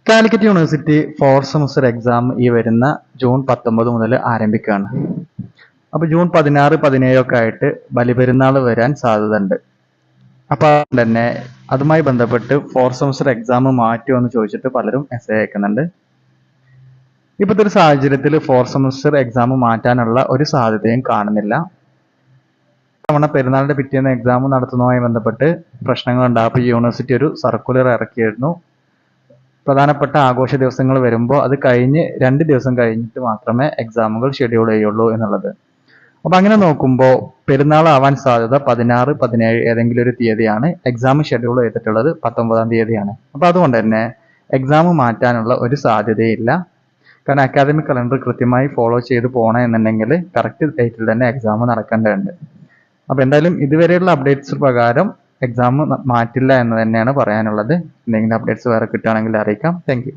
Calicut university fourth semester exam ഈ വരുന്ന June 19 മുതൽ ആരംഭിക്കുകയാണ്. അപ്പോൾ ജൂൺ 16, 17 ഒക്കെ ആയിട്ട് ബലിപെരുന്നാൾ വരാൻ സാധ്യതയുണ്ട്. അപ്പോൾ തന്നെ അതുമായി ബന്ധപ്പെട്ട് ഫോർത്ത് സെമസ്റ്റർ എക്സാം മാറ്റുമോ എന്ന് ചോദിച്ചിട്ട് പലരും മെസ്സേജ് അയക്കുന്നുണ്ട്. ഇപ്പോഴത്തെ ഒരു സാഹചര്യത്തിൽ ഫോർത്ത് സെമസ്റ്റർ എക്സാം മാറ്റാനുള്ള ഒരു സാധ്യതയും കാണുന്നില്ല. തവണ പെരുന്നാളിന്റെ പിറ്റേന്ന് എക്സാം നടത്തുന്നതുമായി ബന്ധപ്പെട്ട് പ്രശ്നങ്ങളുണ്ടാകും. അപ്പോൾ യൂണിവേഴ്സിറ്റി ഒരു സർക്കുലർ ഇറക്കിയിരുന്നു. പ്രധാനപ്പെട്ട ആഘോഷ ദിവസങ്ങൾ വരുമ്പോൾ അത് കഴിഞ്ഞ് 2 ദിവസം കഴിഞ്ഞിട്ട് മാത്രമേ എക്സാമുകൾ ഷെഡ്യൂൾ ചെയ്യുള്ളൂ എന്നുള്ളത്. അപ്പോൾ അങ്ങനെ നോക്കുമ്പോൾ പെരുന്നാൾ ആവാൻ സാധ്യത 16, 17 ഏതെങ്കിലും ഒരു തീയതിയാണ്. എക്സാം ഷെഡ്യൂൾ ചെയ്തിട്ടുള്ളത് 19-ാം തീയതിയാണ്. അപ്പോൾ അതുകൊണ്ട് തന്നെ എക്സാം മാറ്റാനുള്ള ഒരു സാധ്യതയില്ല. കാരണം അക്കാദമിക് കലണ്ടർ കൃത്യമായി ഫോളോ ചെയ്ത് പോകണം എന്നുണ്ടെങ്കിൽ കറക്റ്റ് ഡേറ്റിൽ തന്നെ എക്സാം നടക്കേണ്ടതുണ്ട്. അപ്പോൾ എന്തായാലും ഇതുവരെയുള്ള അപ്ഡേറ്റ്സ് പ്രകാരം എക്സാം മാറ്റില്ല എന്ന് തന്നെയാണ് പറയാനുള്ളത്. എന്തെങ്കിലും അപ്ഡേറ്റ്സ് വേറെ കിട്ടുകയാണെങ്കിൽ അറിയിക്കാം. Thank you.